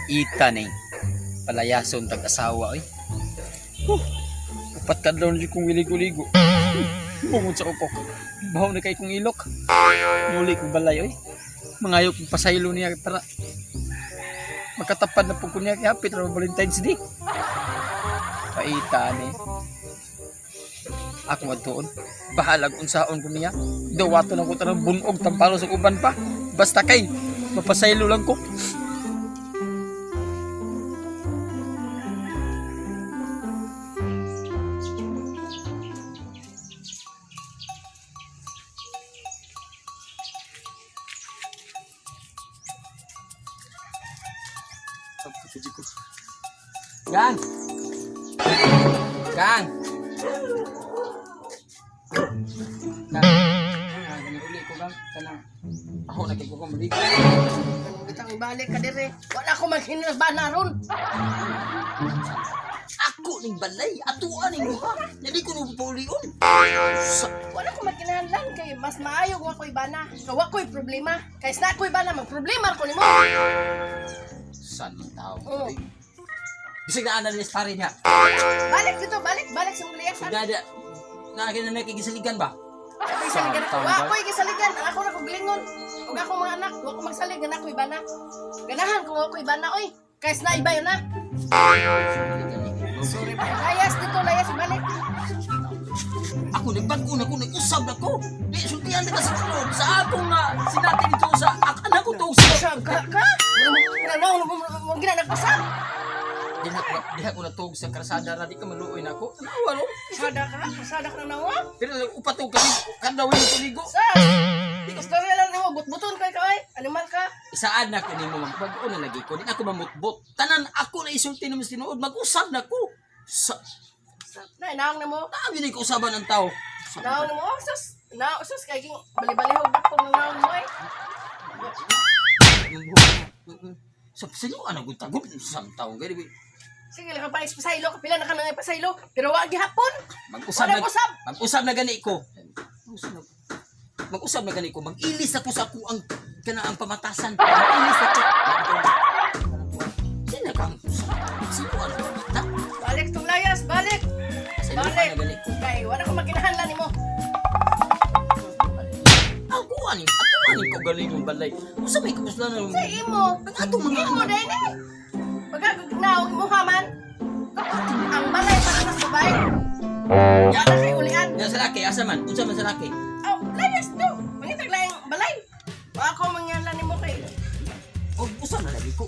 Paita ni palayason tag-asawa oy. Upat kadlaw na kong ligo-ligo. Bungod sa upok. Bahaw na kay kong ilok. Muli kong balay oy. Mangayo kong pasaylo niya para makatapad na po ko niya kay hapit ra Valentine's Day. Paita ni. Ako magtuon. Bahalag unsaon ko niya. Dawato na ko tanang bunog tampalo sa uban pa. Basta kay mapasaylo lang ko. Gang! Gang! Uli ko gang, kanang ako nakiko ko maligo. Itang balik ka dire. Wala ko maghinabana ron. Ako ning balay, atuan ning luha. Dili ko no pulion. Wala ko magkinahanglan kay mas maayo kung ako'y bana. Kawa ko'y problema. Kay sa ako'y bana magproblema ko nimo. San man tao? Oo. Bisig na analyst pa rin niya. Balik dito, balik sa muliyasan. Gada, nakakita na nakigisaligan ba? Ako'y saligan ako. Wa ako'y gisaligan. Ang ako na kong bilingon. Huwag ako mga anak. Huwag ko magsalig. Ganak ko'y bana. Ganahan kung ako'y bana. Oy, kay na iba yun na. Sorry pa. Layas dito, layas. Balik. Ako nagbago na ko, nag-usab na ko. Di, sultihan na sa tulog. Sa atong na sinatin ito sa anak ko to. Siyam ka? Huwag gina nagpasam. Diha ko natog sa karasada na di ka maluoy na ako. Tanawa no? Sada ka? Sada ka na nawa? Pero upatog kami, kadawin yung tuligo. Sa! Istorya lang nimo, butbuton kay kay. Animal ka. Isaad na ko nimo magbago na lagi ko. Di na ako mamutbot. Tanan ako na isulti naman sinuod. Mag-usab na ko. Sa... Na, inaong na mo. Dami na ko usaban ng tao. Inaong na mo. Oh, sus. Sus. Kaya king bali-balihog na kung inaong mo eh. Sa pasiluan ang gutagod. Isang taong gani. Sige, lang pa pasaylo. Kapila na ka na pasaylo. Pero wag gihapon. Mag-usab na gani ko. Mag-usab na gani ko. Mag-ilis ako sa ako ang kanaang pamatasan. Mag-ilis ako. Sino kang pasiluan ang kita? Balik tong layas. Balik. Balik. Kay, wala ko magkinahanlan nimo. Ako ani ko galing yung balay. Usa may kamusla na. Sa imo. Ato mga imo dai ni. Pagkagnaw imo haman. Ang balay para sa babae. Yan na kay ulian. Yan sa laki, asa man? Unsa man sa laki? Oh, layas to. Mangitag laing balay. Wa ako mangyanlan nimo kay. O, usap na lagi ko.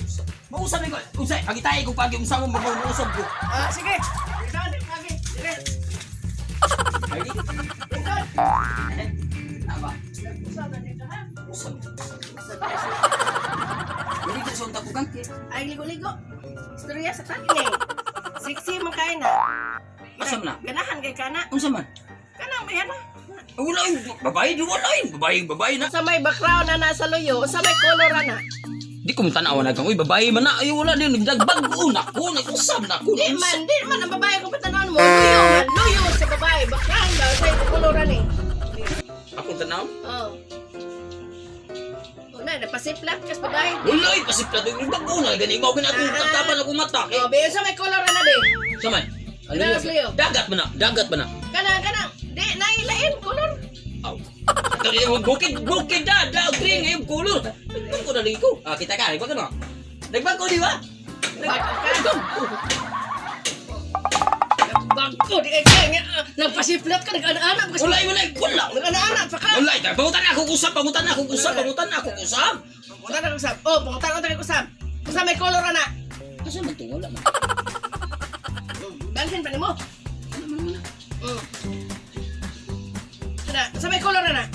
Mausap ko. Usay, agitay ko pagi unsa mo mag-usap ko. Ah, sige. Ikaw din lagi. Sige. Ay. Apa? Usap na dito ha. Usap. Hindi ka sa unta ko kan. Ay ligo-ligo. Istorya sa takin eh. Sexy man kay na. Asa man na? Ganahan kay kana. Unsa man? Kanang may ana. Wala yung babae, di wala yung babae na. Sa may background na nasa luyo, sa may color na. Di ko tanaw na kang, uy, babae man na. Ay, wala din, nagdagbag ko na ko, nag-usap na ko. Di man ang babae ko patanawin mo. Luyo sa babae. Background daw sa color ni. Ako tanaw? Oh. Wala, napasiplat kas babae. Wala, pasipla doon yung bago na. Ganun, ikaw ginatong tapan ako mata. Oh, biyo sa may color na be. Samay? Dagat liyo. Dagat ba na? Kanang. Di, nailain color. Aw. Bukid na, green ngayong kulor. Nagbag ko na rin ko. Ah, kita ka, nagbag ka na. Nagbag ko, di ba? Bangko, di kaya nagpasiplat ka, nag-anak-anak. Wala. Nag-anak pa ka. Wala, pangutan na akong usap. Pangutan na usap. Oh, pangutan na usap. Kusa may color na. Asa man ito? Wala man. Balhin pa ni mo. Kada, sa may color na.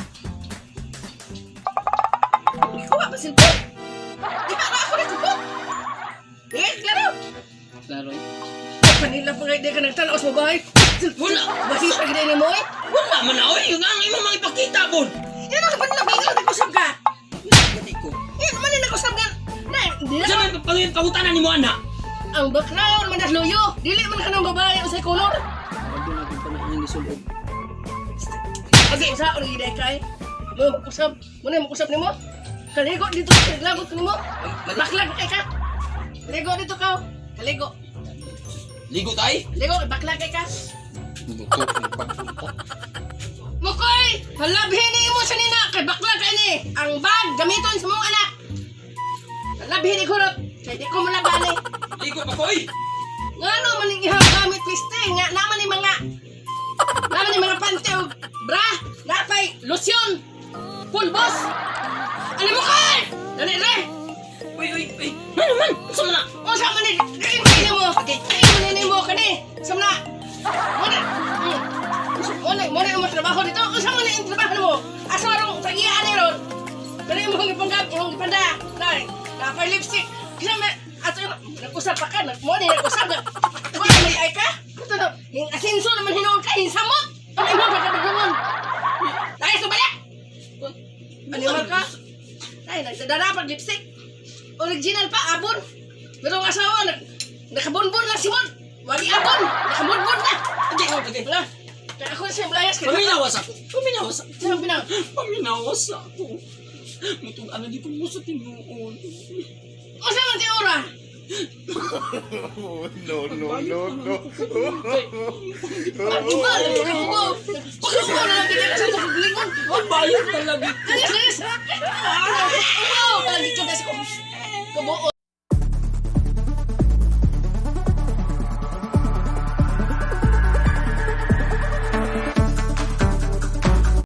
Ikaw ba silpo? Di ba ako na silpo? Di, klaro. Klaro eh. Kanila pa kayo, di ka nagtanaw sa babae. Wala. Bahis pa gina ni mo eh. Wala man na, oy. Yung ang imong mga ipakita mo. Yan ang panlabigan, nag-usap ka. Gati ko. Yan naman yung nag-usap ka. Na, di na. Sa may pangutanan ni mo, anak. Ang background, manas luyo. Dili man ka ng babae ang sa color. Wala na kung panahon ni sulod. Okay, sa ako nagigday kay. Mo, makusap. Muna, makusap ni mo. Kaligo dito, naglagot ni mo. Baklag kay ka. Ligo dito ka. Kaligo. Ligo tay. Ligo, bakla kay ka. Luto ng pagpuntok. Mukoy! Halabhin mo sa nina kay bakla kay ni. Ang bag gamiton sa mong anak. Halabhin ni kurot. Kay di ko malabani. Ligo pa koy. Ngano man ning ihang gamit piste nga naman ni mga panty og bra, napay lotion. Pulbos. Ano mo kay? Dali re. Uy. Man, sumna. O sa man ni kain mo. Kain mo kani. Sumna. Muna mo trabaho dito. O sa man ni trabaho mo. Asarong tagian ni ron. Dali mo hong ipanggap, hong ipanda. Dai. Napay lipstick. Kisa me ato nag-usap pa ka, nag-usap na. Wala may ay ka? Ito na, yung asinso naman hinuon ka, hinsamot. Ano mo pagkabagawon? Dahil sa balik! Animal ka? Ay, nagdadapag lipstick. Original pa, abon. Pero ang asawa, nakabunbun lang si Mon. Wagi abon, nakabunbun na. Okay. Wala. Kaya ako siya belayas ka. Paminawas ako. Saan pinang? Paminawas ako. Mutong ano di ko mo sa tinuon. O saan ang tiura? No. Iba, pagkakuha na lang din sa paglingon. Ang bayad talaga. Alis! Lagi ka na ko. Kabuo